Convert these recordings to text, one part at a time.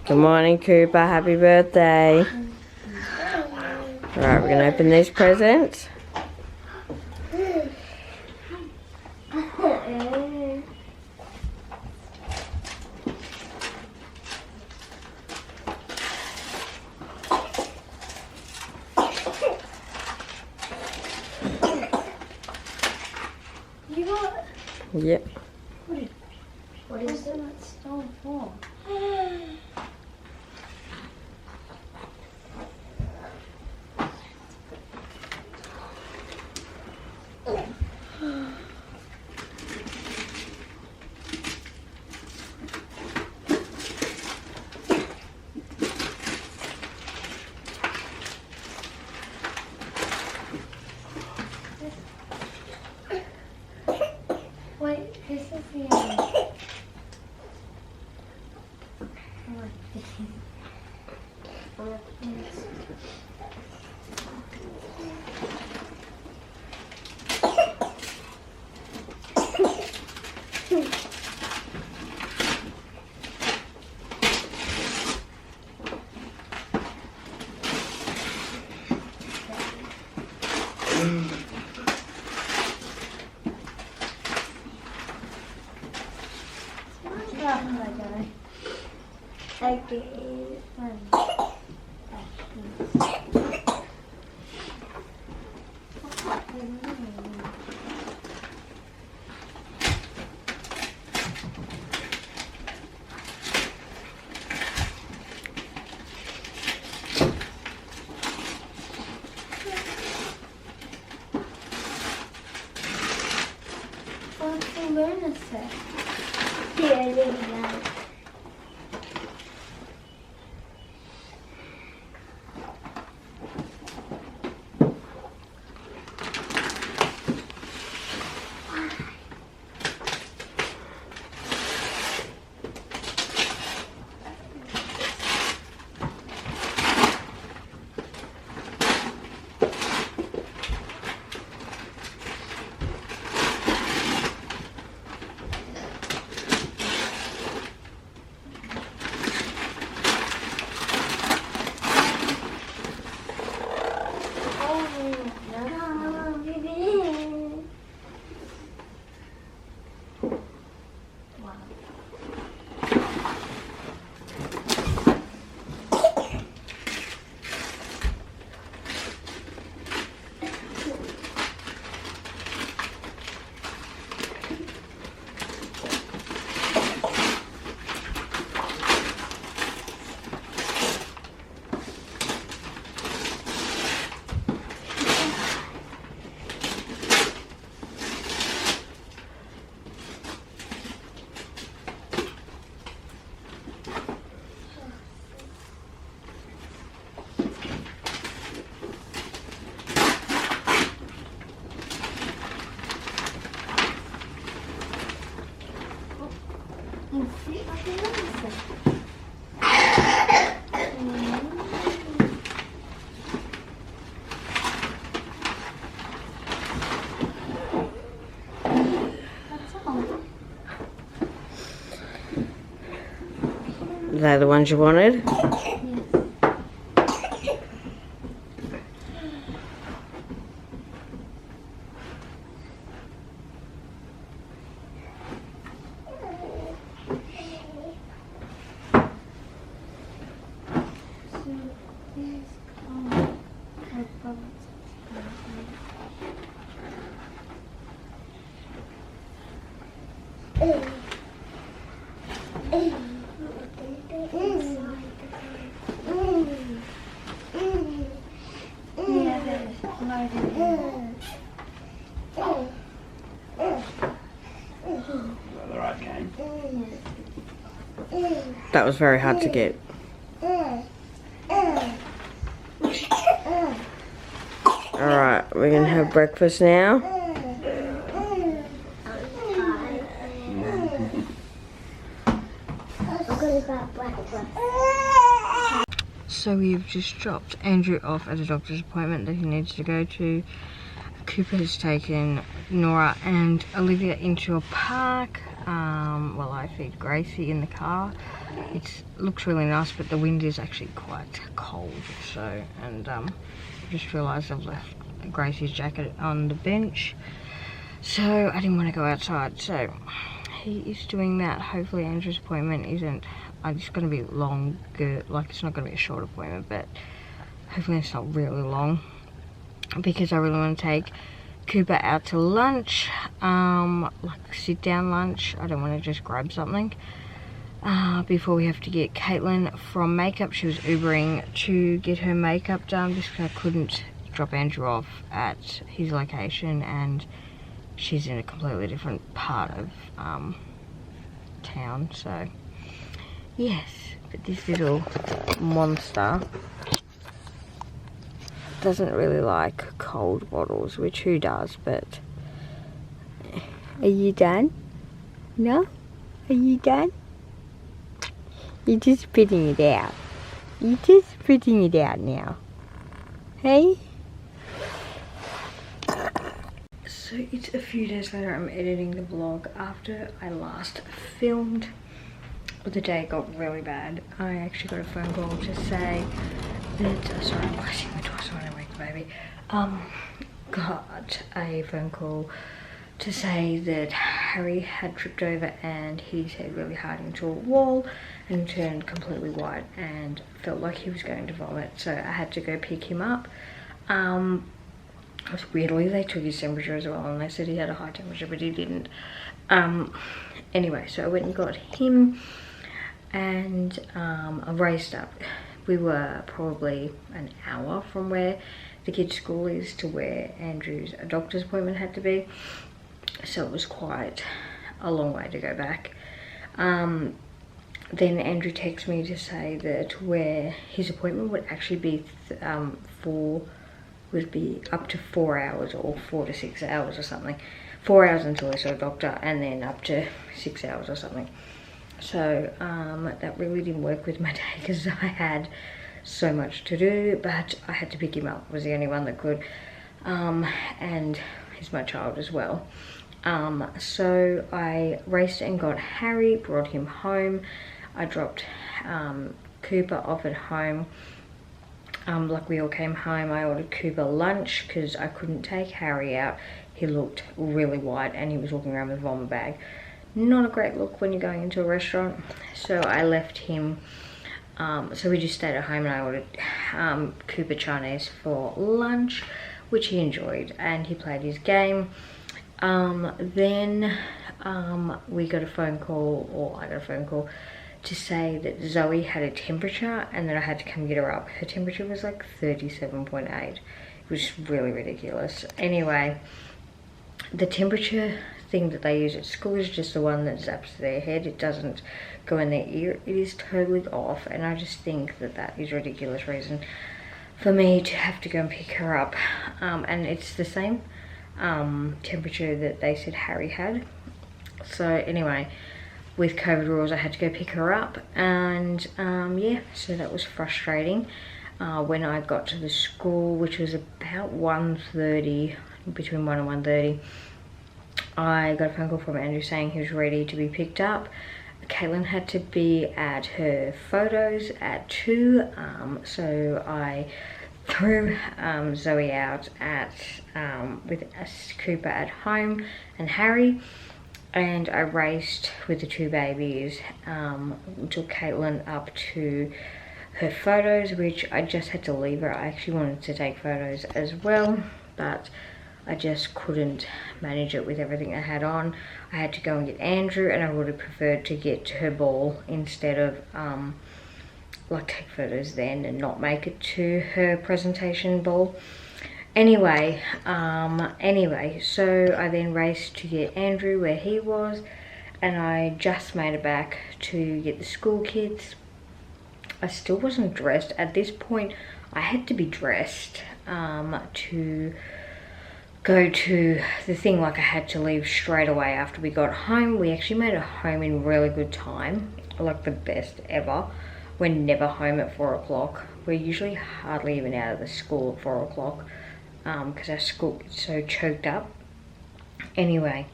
Good morning, Cooper. Happy birthday. Alright, we're going to open these presents. You got... Yep. What is that stone for? Wait, this is the end. What's the learner set? Yeah, really nice. Are they the ones you wanted? That was very hard to get. Alright, we're going to have breakfast now. So we've just dropped Andrew off at a doctor's appointment that he needs to go to. Cooper has taken Nora and Olivia into a park. Well, I feed Gracie in the car. it looks really nice, but the wind is actually quite cold. So, and I just realised I've left Gracie's jacket on the bench, so I didn't want to go outside. So he is doing that. Hopefully Andrew's appointment isn't, it's going to be longer, like it's not going to be a short appointment, but hopefully it's not really long, because I really want to take Cooper out to lunch, like sit down lunch. I don't want to just grab something before we have to get Caitlin from makeup. She was Ubering to get her makeup done just because I couldn't drop Andrew off at his location, and she's in a completely different part of town. So yes, but this little monster doesn't really like cold bottles, which who does, but are you done? No? Are you done? You're just spitting it out. You're just spitting it out now. Hey? So it's a few days later. I'm editing the vlog after I last filmed. But the day got really bad. I actually got a phone call to say that, sorry, I'm washing my twice when I wake the baby. Got a phone call to say that Harry had tripped over and hit his head really hard into a wall and turned completely white and felt like he was going to vomit. So I had to go pick him up. Weirdly, they took his temperature as well, and they said he had a high temperature, but he didn't. Anyway, so I went and got him, and I raced up. We were probably an hour from where the kids' school is to where Andrew's doctor's appointment had to be, so it was quite a long way to go back. Then Andrew texted me to say that where his appointment would actually be would be up to 4 hours, or 4 to 6 hours or something. 4 hours until I saw a doctor, and then up to 6 hours or something. So that really didn't work with my day because I had so much to do, but I had to pick him up. I was the only one that could, and he's my child as well. So I raced and got Harry, brought him home. I dropped Cooper off at home. Like we all came home, I ordered Cooper lunch because I couldn't take Harry out. He looked really white and he was walking around with a vomit bag. Not a great look when you're going into a restaurant. So I left him, so we just stayed at home, and I ordered Cooper Chinese for lunch, which he enjoyed, and he played his game. Then we got a phone call, or I got a phone call to say that Zoe had a temperature and that I had to come get her up. Her temperature was like 37.8. It was really ridiculous. Anyway, the temperature thing that they use at school is just the one that zaps their head. It doesn't go in their ear. It is totally off, and I just think that that is a ridiculous reason for me to have to go and pick her up. And it's the same temperature that they said Harry had. So anyway, with COVID rules, I had to go pick her up, and yeah, so that was frustrating. When I got to the school, which was about 1:30, between 1 and 1:30, I got a phone call from Andrew saying he was ready to be picked up. Caitlin had to be at her photos at 2, so I threw Zoe out at with Cooper at home and Harry, and I raced with the 2 babies, took Caitlin up to her photos, which I just had to leave her. I actually wanted to take photos as well, but I just couldn't manage it with everything I had on. I had to go and get Andrew, and I would have preferred to get to her ball instead of like take photos then and not make it to her presentation ball. Anyway, so I then raced to get Andrew where he was, and I just made it back to get the school kids. I still wasn't dressed. At this point, I had to be dressed to go to the thing. Like, I had to leave straight away after we got home. We actually made it home in really good time, like the best ever. We're never home at 4 o'clock. We're usually hardly even out of the school at 4 o'clock because our school gets so choked up. Anyway,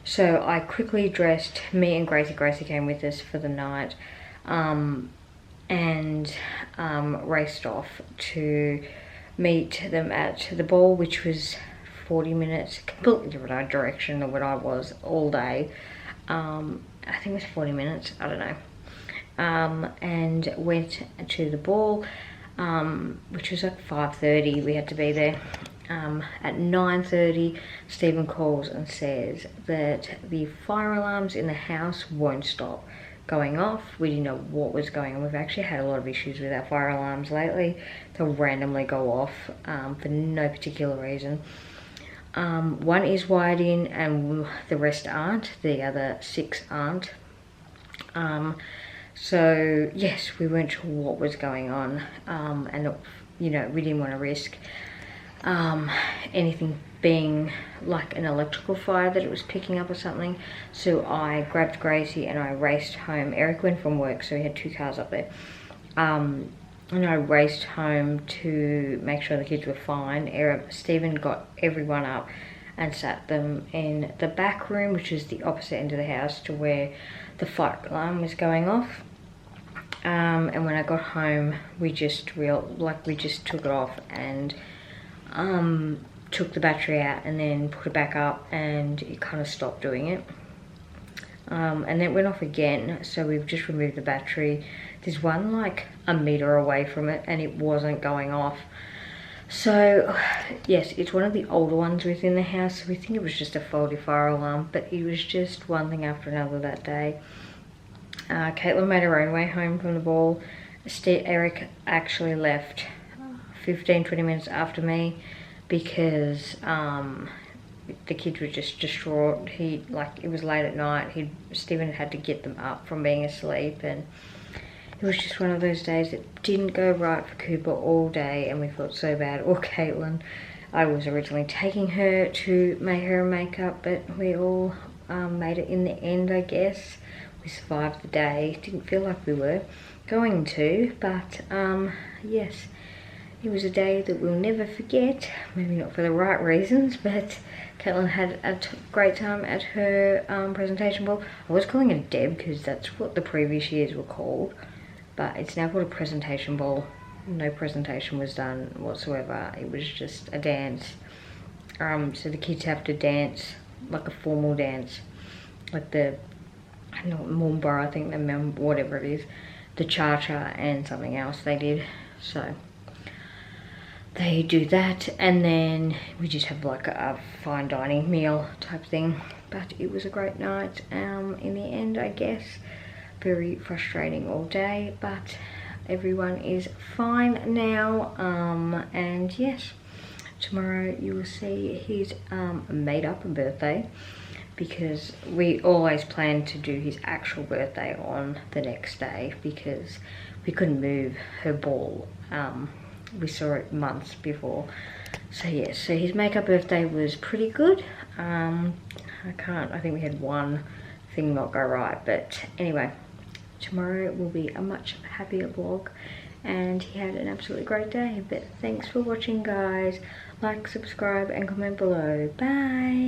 so I quickly dressed. Me and Gracie came with us for the night. and raced off to meet them at the ball, which was 40 minutes, completely different direction than what I was all day. I think it was 40 minutes, I don't know. And went to the ball, which was at 5:30. We had to be there. At 9:30, Stephen calls and says that the fire alarms in the house won't stop going off. We didn't know what was going on. We've actually had a lot of issues with our fire alarms lately. They'll randomly go off for no particular reason. One is wired in and the rest aren't. The other 6 aren't. So yes, we weren't sure what was going on, and you know, we didn't want to risk anything being like an electrical fire that it was picking up or something. So I grabbed Gracie and I raced home. Eric went from work, so we had 2 cars up there. And I raced home to make sure the kids were fine. Stephen got everyone up and sat them in the back room, which is the opposite end of the house to where the fire alarm was going off. And when I got home, we just took it off and took the battery out and then put it back up, and it kind of stopped doing it. And then it went off again, so we've just removed the battery. There's one like a meter away from it and it wasn't going off. So yes, it's one of the older ones within the house, so we think it was just a faulty fire alarm, but it was just one thing after another that day. Caitlin made her own way home from the ball. Eric actually left 15-20 minutes after me because the kids were just distraught. It was late at night. Stephen had to get them up from being asleep, and it was just one of those days that didn't go right for Cooper all day, and we felt so bad. Or Caitlin. I was originally taking her to make her makeup, but we all made it in the end, I guess. We survived the day. Didn't feel like we were going to, but yes, it was a day that we'll never forget. Maybe not for the right reasons, but Caitlin had a great time at her presentation ball. I was calling it a Deb because that's what the previous years were called, but it's now called a presentation ball. No presentation was done whatsoever. It was just a dance. So the kids have to dance like a formal dance, like the, I don't know, Mumba, I think, whatever it is, the cha-cha and something else they did. So they do that, and then we just have like a fine dining meal type thing. But it was a great night in the end, I guess. Very frustrating all day, but everyone is fine now. And yes, tomorrow you will see his made up birthday, because we always planned to do his actual birthday on the next day because we couldn't move her ball. We saw it months before. So yes, so his makeup birthday was pretty good. I think we had one thing not go right, but anyway, tomorrow will be a much happier vlog, and he had an absolutely great day. But thanks for watching, guys. Like, subscribe and comment below. Bye.